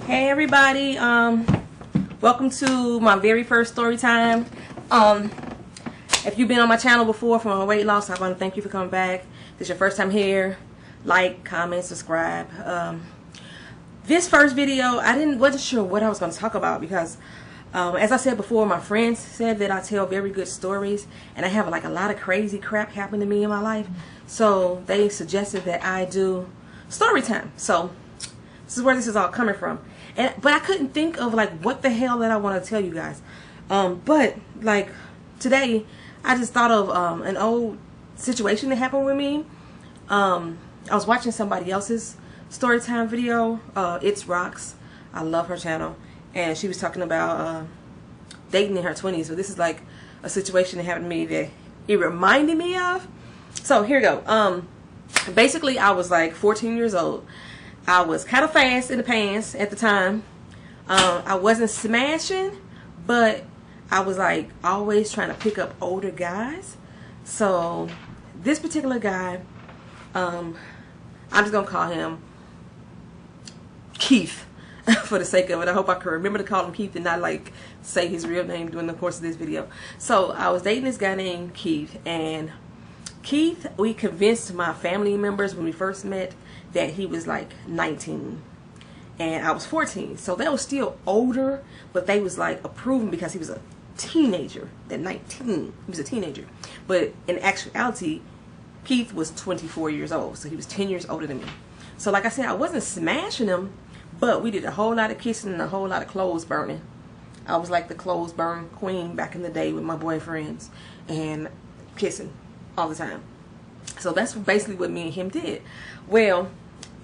Hey everybody, welcome to my very first story time. If you've been on my channel before for my weight loss, I want to thank you for coming back. If this is your first time here, like, comment, subscribe. This first video, wasn't sure what I was going to talk about because as I said before, my friends said that I tell very good stories and I have like a lot of crazy crap happen to me in my life. So they suggested that I do story time. So this is where this is all coming from. But I couldn't think of like what the hell that I want to tell you guys. But like today, I just thought of an old situation that happened with me. I was watching somebody else's story time video. Itsrox, I love her channel, and she was talking about dating in her 20s. So this is like a situation that happened to me that it reminded me of. So here we go. Basically, I was like 14 years old. I was kind of fast in the pants at the time. I wasn't smashing, but I was like always trying to pick up older guys. So this particular guy, I'm just gonna call him Keith for the sake of it. I hope I can remember to call him Keith and not like say his real name during the course of this video. So I was dating this guy named Keith, and Keith, we convinced my family members when we first met that he was like 19 and I was 14, so they were still older, but they was like approving because he was a teenager. At 19 he was a teenager, but in actuality Keith was 24 years old, so he was 10 years older than me. So like I said, I wasn't smashing him, but we did a whole lot of kissing and a whole lot of clothes burning. I was like the clothes burn queen back in the day with my boyfriends and kissing all the time. So that's basically what me and him did. Well,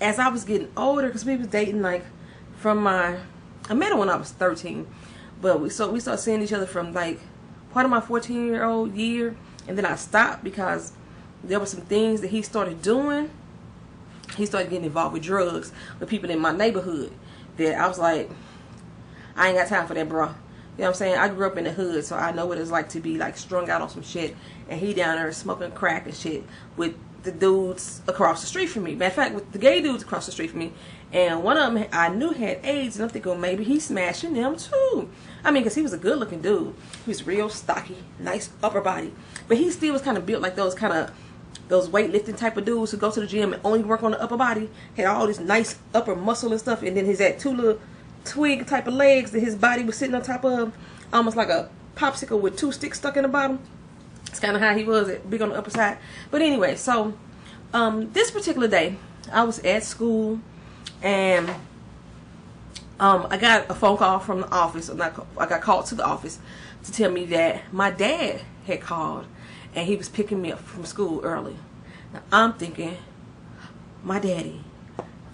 as I was getting older, because we was dating like from I met him when I was 13, but we started seeing each other from like part of my 14-year-old year, and then I stopped because there were some things that he started doing. He started getting involved with drugs with people in my neighborhood that I was like, I ain't got time for that, bro. You know what I'm saying? I grew up in the hood, so I know what it's like to be like strung out on some shit, and he down there smoking crack and shit with the dudes across the street from me. Matter of fact, with the gay dudes across the street from me, and one of them I knew had AIDS, and I'm thinking, well, maybe he's smashing them too. I mean, because he was a good-looking dude. He was real stocky, nice upper body, but he still was kind of built like those weightlifting type of dudes who go to the gym and only work on the upper body. Had all this nice upper muscle and stuff, and then his that two little twig type of legs that his body was sitting on top of, almost like a popsicle with two sticks stuck in the bottom. It's kind of how he was, big on the upper side. But anyway, so this particular day, I was at school, and I got a phone call from the office. I got called to the office to tell me that my dad had called, and he was picking me up from school early. Now I'm thinking, my daddy,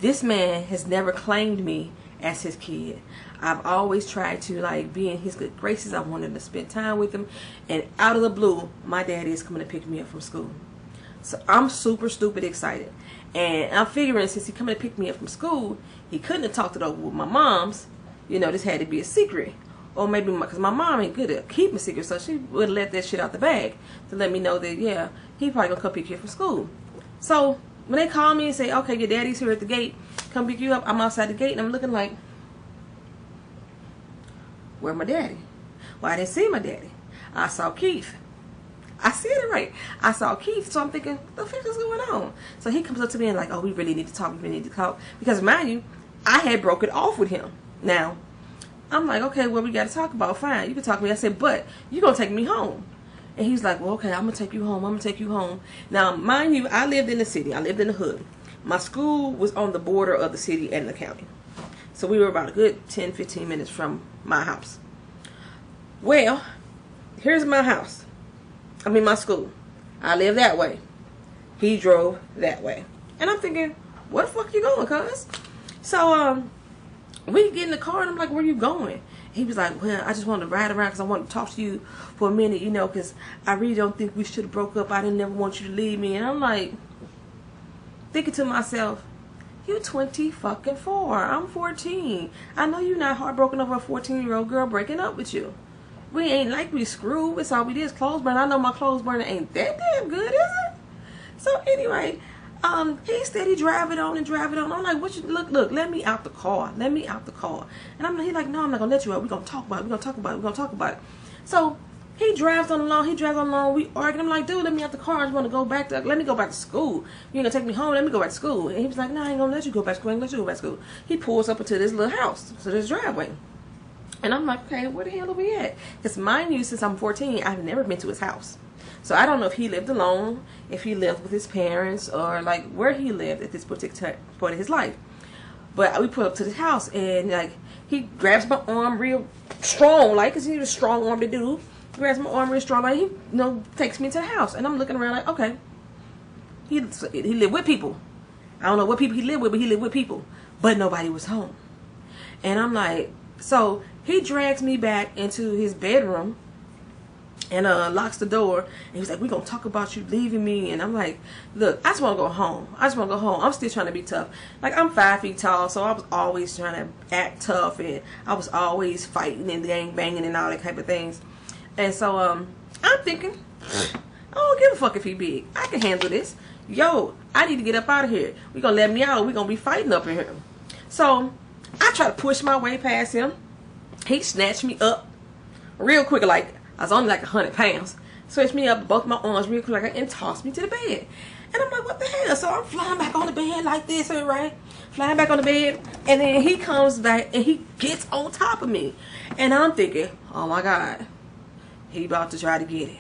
this man has never claimed me as his kid. I've always tried to like be in his good graces. I wanted to spend time with him, and out of the blue, my daddy is coming to pick me up from school. So I'm super stupid excited, and I'm figuring since he's coming to pick me up from school, he couldn't have talked it over with my mom's. You know, this had to be a secret, or maybe because my mom ain't good at keeping secrets, so she would let that shit out the bag to let me know that yeah, he probably gonna come pick you up from school. So when they call me and say, okay, your daddy's here at the gate, come pick you up, I'm outside the gate, and I'm looking like, where my daddy? Well, I didn't see my daddy. I saw Keith. I said it right. I saw Keith, so I'm thinking, what the fuck is going on? So he comes up to me and like, oh, we really need to talk, we really need to talk. Because mind you, I had broken off with him. Now, I'm like, okay, well, we got to talk about, fine, you can talk to me. I said, but you're going to take me home. And he's like, well, okay, I'm going to take you home, I'm going to take you home. Now, mind you, I lived in the city, I lived in the hood. My school was on the border of the city and the county. So we were about a good 10-15 minutes from my house. Well, here's my house. I mean my school. I live that way. He drove that way. And I'm thinking, where the fuck you going, cuz? So we get in the car and I'm like, where you going? He was like, well, I just wanted to ride around because I wanted to talk to you for a minute, you know, because I really don't think we should have broke up. I didn't never want you to leave me. And I'm like, thinking to myself, you 20 fucking 4. I'm 14. I know you're not heartbroken over a 14-year-old girl breaking up with you. We ain't like we screwed. It's all we did is clothes burn. I know my clothes burning ain't that damn good, is it? So anyway, He steady driving on and driving on. I'm like, what you look, let me out the car. Let me out the car. And he like, no, I'm not gonna let you out. We're gonna talk about it. We're gonna talk about it. We're gonna talk about it. So he drives on along, we arguing. I'm like, dude, let me out the car. I just wanna go back to let me go back to school. You ain't gonna take me home, let me go back to school. And he was like, no, I ain't gonna let you go back to school, I ain't gonna let you go back to school. He pulls up into this little house, to this driveway. And I'm like, okay, where the hell are we at? Because mind you, since I'm 14, I've never been to his house. So I don't know if he lived alone, if he lived with his parents, or like where he lived at this particular point of his life. But we pull up to the house, and like he grabs my arm real strong, like, because he's a strong armed dude. He grabs my arm real strong, like, he takes me to the house. And I'm looking around like, okay, he lived with people. I don't know what people he lived with, but he lived with people. But nobody was home. And I'm like, so he drags me back into his bedroom and locks the door, and he's like, we're gonna talk about you leaving me. And I'm like, look, I just want to go home. I'm still trying to be tough. Like, I'm 5 feet tall, so I was always trying to act tough, and I was always fighting and gang banging and all that type of things. And so I'm thinking, I don't give a fuck if he big, I can handle this. Yo, I need to get up out of here. We're gonna let me out, or we're gonna be fighting up in here. So I try to push my way past him. He snatched me up real quick, like I was only like 100 pounds. Switched me up both my arms real quick, and tossed me to the bed. And I'm like, what the hell? So I'm flying back on the bed like this, right? Flying back on the bed, and then he comes back and he gets on top of me. And I'm thinking, oh my God, he about to try to get it.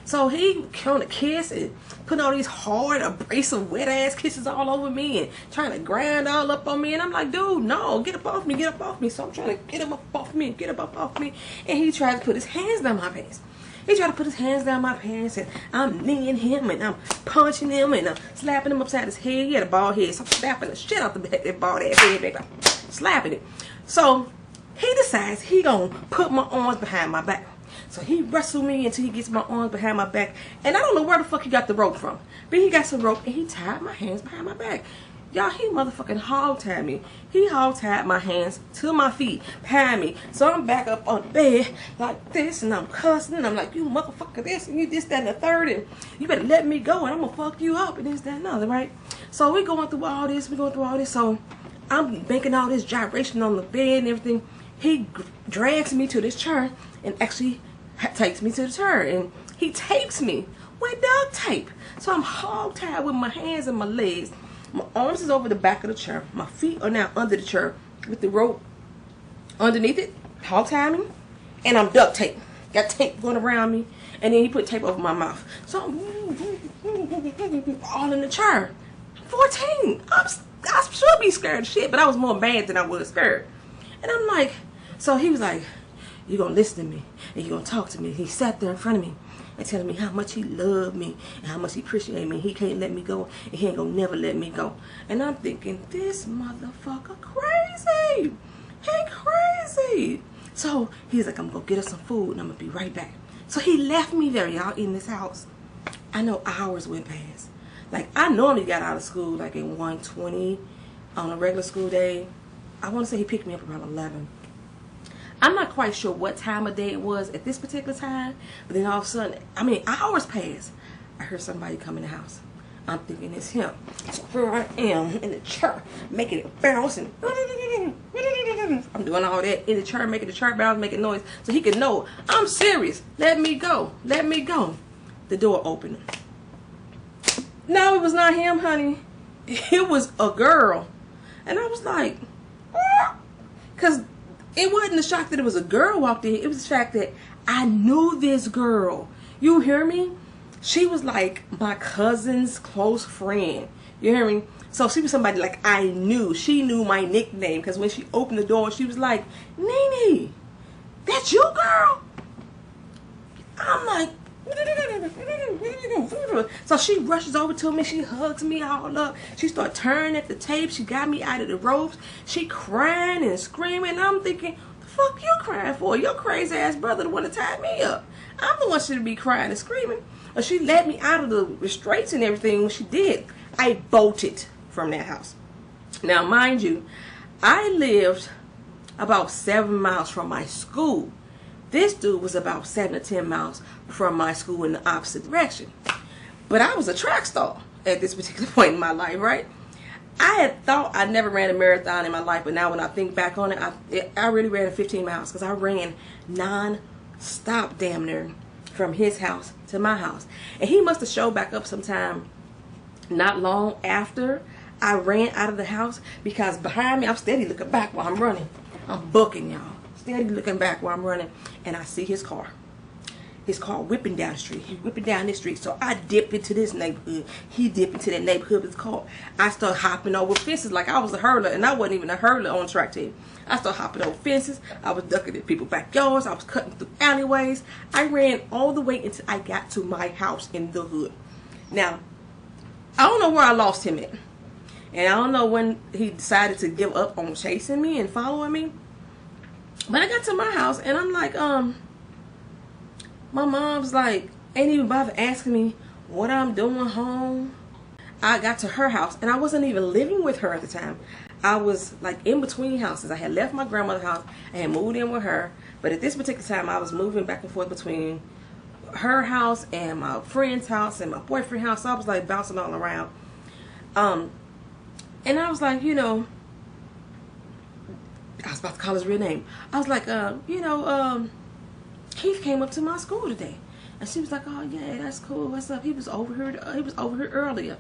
So he kind of kiss and putting all these hard, abrasive, wet ass kisses all over me and trying to grind all up on me. And I'm like, dude, no, get up off me, get up off me. So I'm trying to get him up off me, get up off me. And he tried to put his hands down my pants. He tried to put his hands down my pants, and I'm kneeing him, and I'm punching him, and I'm slapping him upside his head. He had a bald head, so I'm slapping the shit out that bald ass head, like, slapping it. So he decides he gonna put my arms behind my back. So he wrestled me until he gets my arms behind my back. And I don't know where the fuck he got the rope from. But he got some rope and he tied my hands behind my back. Y'all, he motherfucking hog-tied me. He hog-tied my hands to my feet behind me. So I'm back up on the bed like this, and I'm cussing, and I'm like, you motherfucker this, and you this, that, and the third, and you better let me go, and I'm gonna fuck you up, and this, that, and other, right? So we going through all this, so I'm making all this gyration on the bed and everything. He drags me to this chair and actually takes me to the chair, and he tapes me with duct tape. So I'm hog-tied with my hands and my legs. My arms is over the back of the chair. My feet are now under the chair with the rope underneath it, hog-tied me, and I'm duct taped. Got tape going around me, and then he put tape over my mouth. So I'm all in the chair. 14. I should be scared of shit, but I was more mad than I was scared. And I'm like, so he was like, you're going to listen to me, and you're going to talk to me. He sat there in front of me and telling me how much he loved me and how much he appreciated me. He can't let me go, and he ain't going to never let me go. And I'm thinking, this motherfucker crazy. He crazy. So he's like, I'm going to get us some food, and I'm going to be right back. So he left me there, y'all, in this house. I know hours went past. Like, I normally got out of school like at 1:20 on a regular school day. I want to say he picked me up around 11. I'm not quite sure what time of day it was at this particular time, but then all of a sudden, I mean, hours passed. I heard somebody come in the house. I'm thinking it's him. So here I am in the chair, making it bounce, and I'm doing all that in the chair, making the chair bounce, making noise, so he could know I'm serious. Let me go. Let me go. The door opened. No, it was not him, honey. It was a girl. And I was like, because it wasn't the shock that it was a girl walked in. It was the fact that I knew this girl. You hear me? She was like my cousin's close friend. You hear me? So she was somebody like I knew. She knew my nickname, because when she opened the door, she was like, Nene, that's you, girl? I'm like, so she rushes over to me. She hugs me all up. She started turning at the tape. She got me out of the ropes. She crying and screaming. I'm thinking, the fuck you crying for? Your crazy ass brother the one that tied me up. I'm the one that should be crying and screaming. But she let me out of the restraints and everything. When she did, I bolted from that house. Now, mind you, I lived about 7 miles from my school. This dude was about 7 to 10 miles from my school in the opposite direction. But I was a track star. at this particular point in my life, right? I had thought I never ran a marathon in my life, but now when I think back on it, I really ran 15 miles because I ran non-stop damn near from his house to my house. And he must have showed back up sometime not long after I ran out of the house, because behind me, I'm steady looking back while I'm running. I'm bucking, y'all. Steady looking back while I'm running, and I see his car. His car whipping down the street. He whipping down this street. So I dipped into this neighborhood. He dipped into that neighborhood with his car. I started hopping over fences like I was a hurdler, and I wasn't even a hurdler on track team. I started hopping over fences. I was ducking in people's backyards. I was cutting through alleyways. I ran all the way until I got to my house in the hood. Now, I don't know where I lost him at. And I don't know when he decided to give up on chasing me and following me. But I got to my house, and I'm like, my mom's like, ain't even bother asking me what I'm doing home. I got to her house, and I wasn't even living with her at the time. I was like in between houses. I had left my grandmother's house and had moved in with her. But at this particular time, I was moving back and forth between her house and my friend's house and my boyfriend's house. So I was like bouncing all around. And I was like, you know, I was about to call his real name. I was like, Keith came up to my school today, and she was like, "Oh yeah, that's cool. What's up? He was over here. Earlier."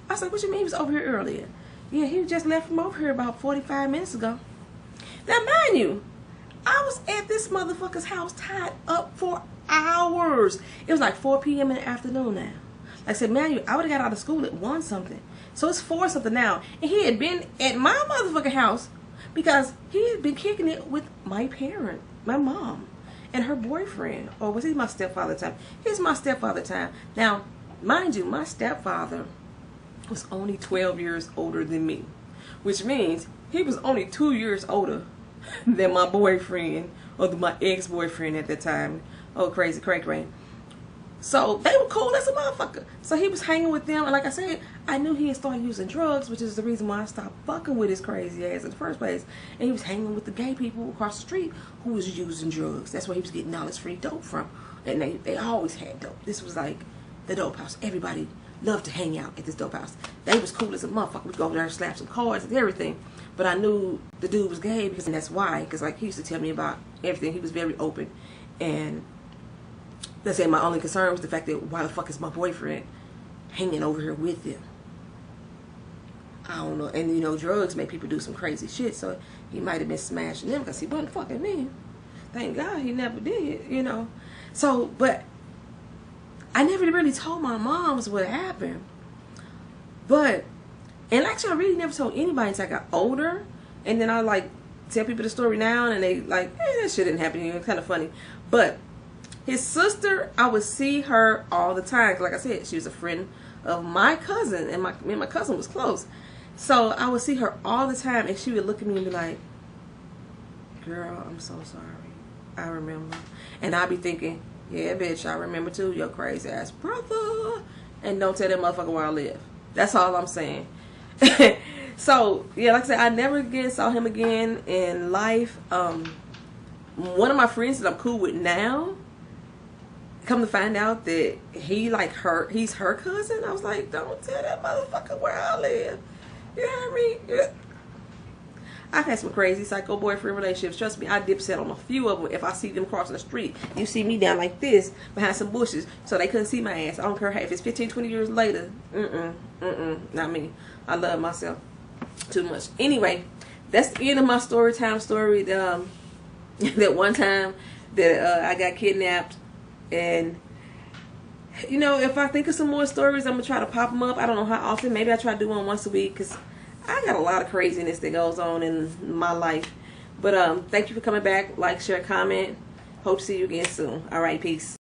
I was like, "What you mean he was over here earlier?" "Yeah, he just left from over here about 45 minutes ago." Now, mind you, I was at this motherfucker's house tied up for hours. It was like 4 p.m. in the afternoon now. Like I said, man, I would have got out of school at 1 something. So it's 4 something now, and he had been at my motherfucking house because he had been kicking it with my parent, my mom, and her boyfriend. Or was he my stepfather at the time? He's my stepfather at the time. Now, mind you, my stepfather was only 12 years older than me, which means he was only 2 years older than my boyfriend, or my ex-boyfriend at that time. Oh, crazy crank rain. So they were cool as a motherfucker. So he was hanging with them, and like I said, I knew he had started using drugs, which is the reason why I stopped fucking with his crazy ass in the first place. And he was hanging with the gay people across the street who was using drugs. That's where he was getting all his free dope from. And they always had dope. This was like the dope house. Everybody loved to hang out at this dope house. They was cool as a motherfucker. We'd go over there and slap some cards and everything. But I knew the dude was gay, because, and that's why. Because like he used to tell me about everything. He was very open. And let's say my only concern was the fact that why the fuck is my boyfriend hanging over here with him? I don't know. And you know, drugs make people do some crazy shit. So he might have been smashing them because he wasn't fucking me. Thank God he never did, you know. So, but I never really told my moms what happened. But, and actually I really never told anybody until I got older. And then I like tell people the story now, and they like, that shit didn't happen. It's kind of funny. But his sister, I would see her all the time. Like I said, she was a friend of my cousin, and me and my cousin was close. So I would see her all the time, and she would look at me and be like, "Girl, I'm so sorry. I remember." And I'd be thinking, "Yeah, bitch, I remember too, your crazy ass brother." And don't tell that motherfucker where I live. That's all I'm saying. So, yeah, like I said, I never again saw him again in life. One of my friends that I'm cool with now, come to find out that he's her cousin. I was like, don't tell that motherfucker where I live. You hear me? Yeah. I've had some crazy psycho boyfriend relationships. Trust me, I dipset on a few of them. If I see them crossing the street, you see me down like this behind some bushes, so they couldn't see my ass. I don't care if it's 15, 20 years later. Not me. I love myself too much. Anyway, that's the end of my story time story. That one time that I got kidnapped. And you know, if I think of some more stories, I'm gonna try to pop them up. I don't know how often. Maybe I try to do one once a week, because I got a lot of craziness that goes on in my life. But thank you for coming back. Like, share, comment. Hope to see you again soon. All right, peace.